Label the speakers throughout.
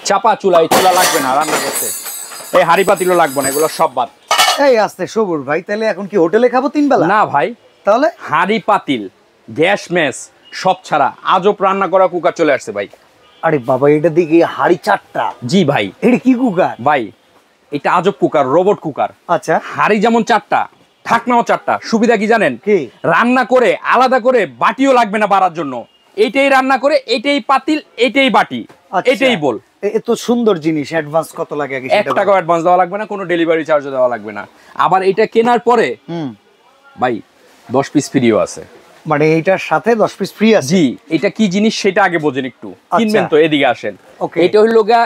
Speaker 1: চাপা চুলা, এই চুলা লাগবে না রান্না করতে, এই হাড়ি পাতিলও লাগবে না, এগুলো সব বাদ।
Speaker 2: এই আস্তে সবুর ভাই, তাহলে এখন কি হোটেলে খাবো 3 বেলা?
Speaker 1: না ভাই,
Speaker 2: তাহলে
Speaker 1: হাড়ি পাতিল গ্যাস মেস সব ছাড়া আজব রান্না করা কুকার চলে আসছে ভাই।
Speaker 2: আরে বাবা, এটা দেখি হাড়ি 4টা।
Speaker 1: জি ভাই।
Speaker 2: এটা কি কুকার
Speaker 1: ভাই? এটা আজব কুকার, রোবট কুকার।
Speaker 2: আচ্ছা,
Speaker 1: হাড়ি যেমন 4টা, ঢাকনাও 4টা। সুবিধা কি জানেন?
Speaker 2: কি?
Speaker 1: রান্না করে আলাদা করে বাটিও লাগবে না বাড়ার জন্য। এইটাই রান্না করে, এইটাই পাতিল, এইটাই বাটি, এইটাই বল।
Speaker 2: এত সুন্দর জিনিস, অ্যাডভান্স কত লাগে আগে?
Speaker 1: 1 টাকাও অ্যাডভান্স দেওয়া লাগবে না, কোনো ডেলিভারি চার্জও দেওয়া লাগবে না। আবার এটা কেনার পরে ভাই 10 পিস ফ্রিও আছে।
Speaker 2: মানে এইটার সাথে 10 পিস ফ্রি আছে?
Speaker 1: জি। এটা কি জিনিস সেটা আগে বোঝেন একটু। কিনবেন তো এদিকে আসেন। এটা হলো গা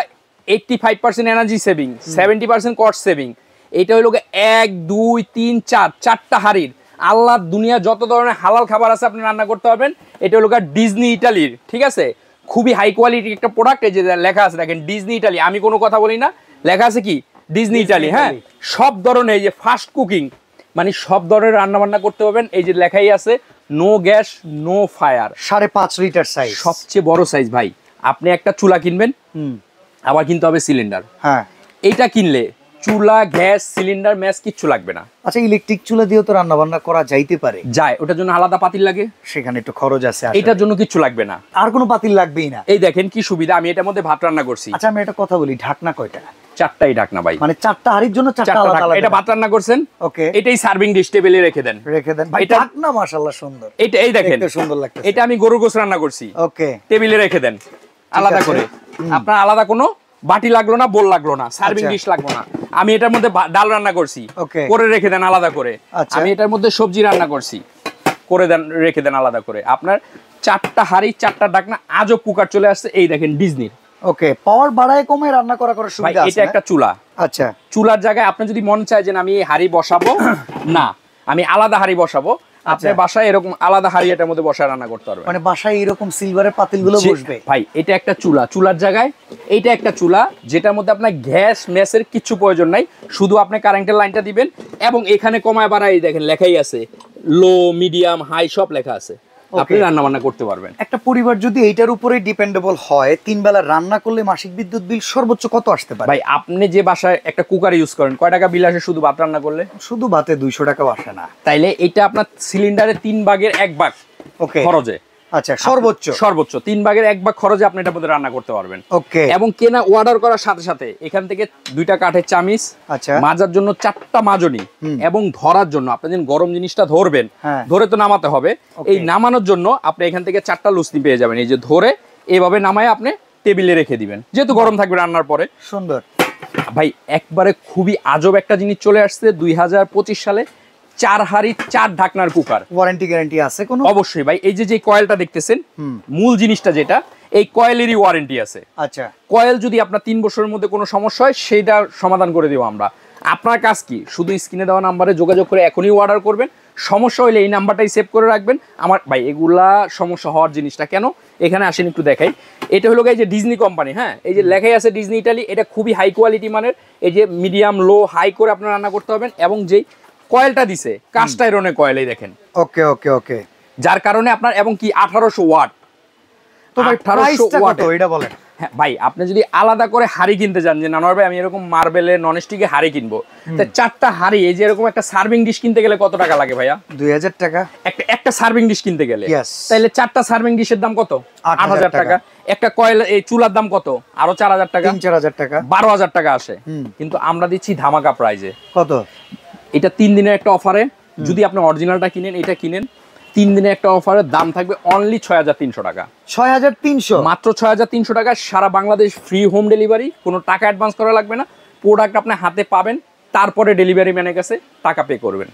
Speaker 1: 85% এনার্জি সেভিং, 70% কস্ট সেভিং। এটা হলো গা 1 2 3 4 4টা হাড়ির আল্লাহর দুনিয়া যত ধরনের হালাল খাবার আছে আপনি রান্না করতে পারবেন। এটা হলো গা ডিজনি ইটালির, ঠিক আছে? খুবই হাই কোয়ালিটির একটা প্রোডাক্ট। এই যে লেখা আছে দেখেন ডিজনি ইটালি, আমি কোনো কথা বলি না, লেখা আছে কি ডিজনি ইটালি। হ্যাঁ, সব ধরনের এই যে ফাস্ট কুকিং, মানে সব ধরনের রান্না বান্না করতে পারবেন। এই যে লেখাই আছে no gas no fire.
Speaker 2: 5.5 litre size,
Speaker 1: সবচেয়ে বড় সাইজ ভাই। আপনি একটা চুলা কিনবেন, আবার কিনতে হবে সিলিন্ডার।
Speaker 2: হ্যাঁ,
Speaker 1: এইটা কিনলে চুলা গ্যাস সিলিন্ডার ম্যাচ কিচ্ছু লাগবে না।
Speaker 2: আচ্ছা, ইলেকট্রিক চুলা দিয়েও তো রান্না বান্না করা যাইতে পারে?
Speaker 1: যায়, ওটার জন্য আলাদা পাতিল লাগে,
Speaker 2: সেখানে একটু খরচ আছে।
Speaker 1: এটার জন্য কিচ্ছু লাগবে না,
Speaker 2: আর কোনো পাতিল লাগবেই না।
Speaker 1: এই দেখেন কি সুবিধা। আমি এটার মধ্যে ভাত রান্না করছি।
Speaker 2: আচ্ছা, আমি একটা কথা বলি, ঢাকনা কয়টা?
Speaker 1: 4টাই ঢাকনা ভাই।
Speaker 2: মানে 4টা হাড়ির জন্য 4টা আলাদা আলাদা।
Speaker 1: এটা ভাত রান্না করছেন,
Speaker 2: ওকে,
Speaker 1: এটাই সার্ভিং ডিশ টেবিলে রেখে দেন।
Speaker 2: ভাই ঢাকনা মাশাআল্লাহ সুন্দর।
Speaker 1: এটা এই দেখেন
Speaker 2: দেখতে সুন্দর লাগতেছে।
Speaker 1: এটা আমি গরুর গোশত রান্না করছি,
Speaker 2: ওকে,
Speaker 1: টেবিলে রেখে দেন আলাদা করে। আপনার আলাদা কোনো বাটি লাগলো না, বোল লাগলো না, সার্ভিং ডিশ লাগলো না। আমি এটার মধ্যে ডাল রান্না করছি, করে রেখে দেন আলাদা করে। আমি এটার মধ্যে সবজি রান্না করছি, করে দেন রেখে দেন আলাদা করে। আপনার 4টা হাড়ি 4টা ঢাকনা আজব কুকার চলে আসছে। এই দেখেন ডিজনির।
Speaker 2: ওকে, পাওয়ার বাড়ায় কমে রান্না করার সুবিধা আছে।
Speaker 1: এটা একটা চুলা।
Speaker 2: আচ্ছা,
Speaker 1: চুলার জায়গায় আপনি যদি মন চায় যে আমি হাড়ি বসাবো না, আমি আলাদা হাড়ি বসাবো, আপনার বাসায় এরকম আলাদা হাড়ি এটার মধ্যে বসায় রান্না করতে পারবেন।
Speaker 2: মানে বাসায় এরকম সিলভারের পাতিলগুলো বসবে
Speaker 1: ভাই। এটা একটা চুলা, চুলার জায়গায় এইটা একটা চুলা, যেটার মধ্যে আপনার গ্যাস মেসের কিছু প্রয়োজন নাই, শুধু আপনি কারেন্টের লাইনটা দিবেন। এবং এখানে কমায় বাড়ায় দেখেন লেখাই আছে, লো মিডিয়াম হাই সব লেখা আছে, আপনি রান্না বান্না করতে পারবেন।
Speaker 2: একটা পরিবার যদি এইটার উপরে ডিপেন্ডেবল হয়, 3 বেলা রান্না করলে মাসিক বিদ্যুৎ বিল সর্বোচ্চ কত আসতে পারে?
Speaker 1: ভাই আপনি যে বাসায় একটা কুকার ইউজ করেন, কয় টাকা বিল আসে শুধু ভাত রান্না করলে?
Speaker 2: শুধু ভাতে 200 টাকাও আসে না।
Speaker 1: তাইলে এটা আপনার সিলিন্ডারে 3 ভাগের 1 ভাগ খরচে।
Speaker 2: আচ্ছা, সর্বোচ্চ
Speaker 1: 3 ভাগের 1 ভাগ খরচে আপনি এটার মধ্যে রান্না করতে পারবেন।
Speaker 2: ওকে,
Speaker 1: এবং কেনা অর্ডার করার সাথে সাথে এখান থেকে 2টা কাঠের চামিচ,
Speaker 2: আচ্ছা,
Speaker 1: মাজার জন্য 4টা মাজনি, এবং ধরার জন্য আপনি যেন গরম জিনিসটা ধরবেন, ধরে তো নামাতে হবে, এই নামানোর জন্য আপনি এখান থেকে 4টা লুসনি পেয়ে যাবেন। এই যে ধরে এইভাবে নামায় আপনি টেবিলে রেখে দিবেন, যেহেতু গরম থাকবে রান্নার পরে।
Speaker 2: সুন্দর
Speaker 1: ভাই, একবারে খুবই আজব একটা জিনিস চলে আসছে 2025 সালে। 4 হাড়ি 4 ঢাকনার কুকার।
Speaker 2: ওয়ারেন্টি গ্যারান্টি আছে কোনো?
Speaker 1: অবশ্যই ভাই। এই যে কয়েলটা দেখতেছেন, মূল জিনিসটা যেটা, এই কয়েলেরই ওয়ারেন্টি আছে।
Speaker 2: আচ্ছা,
Speaker 1: কয়েল যদি আপনার 3 বছরের মধ্যে কোনো সমস্যা হয়, সেটা সমাধান করে দেবো আমরা। আপনার কাজ কি, শুধু স্ক্রিনে দেওয়া নাম্বারে যোগাযোগ করে এখনই অর্ডার করবেন। সমস্যা হলে এই নাম্বারটাই সেভ করে রাখবেন। আমার ভাই এগুলা সমস্যা হওয়ার জিনিসটা কেন, এখানে আসেন একটু দেখাই। এটা হলো এই যে ডিজনি কোম্পানি, হ্যাঁ, এই যে লেখাই আছে ডিজনি ইটালি, এটা খুবই হাই কোয়ালিটি মানের। এই যে মিডিয়াম লো হাই করে আপনারা রান্না করতে পারবেন। এবং যেই কয়েলটা দিছে কাস্ট আয়রনের কয়েল, এই দেখেন।
Speaker 2: ওকে ওকে ওকে,
Speaker 1: যার কারণে আপনার, এবং কি 1800 ওয়াট।
Speaker 2: তো ভাই প্রাইসটা কত এটা বলেন?
Speaker 1: হ্যাঁ ভাই, আপনি যদি আলাদা করে হাড়ি কিনতে চান, যে নানোয়ার ভাই আমি এরকম মার্বেলের ননস্টিকে হাড়ি কিনবো, তা 4টা হাড়ি, এই যে এরকম একটা সার্ভিং ডিশ কিনতে গেলে কত টাকা লাগে ভাইয়া?
Speaker 2: 2000 টাকা
Speaker 1: একটা সার্ভিং ডিশ কিনতে গেলে।
Speaker 2: তাইলে
Speaker 1: 4টা সার্ভিং ডিশের দাম কত? 8000 টাকা। একটা কয়েল এই চুলার দাম কত? আরো 4000 টাকা,
Speaker 2: 3000 টাকা,
Speaker 1: 12000 টাকা আসে। কিন্তু আমরা দিচ্ছি ধামাকা প্রাইজে।
Speaker 2: কত?
Speaker 1: এটা 3 দিনের একটা অফারে, যদি আপনি অরিজিনালটা কিনেন, এটা কিনেন, 3 দিনের একটা অফারের দাম থাকবে অনলি 6300 টাকা।
Speaker 2: 6300,
Speaker 1: মাত্র 6300 টাকা। সারা বাংলাদেশ ফ্রি হোম ডেলিভারি, কোনো টাকা অ্যাডভান্স করা লাগবে না। প্রোডাক্ট আপনি হাতে পাবেন, তারপরে ডেলিভারি ম্যানের কাছে টাকা পে করবেন।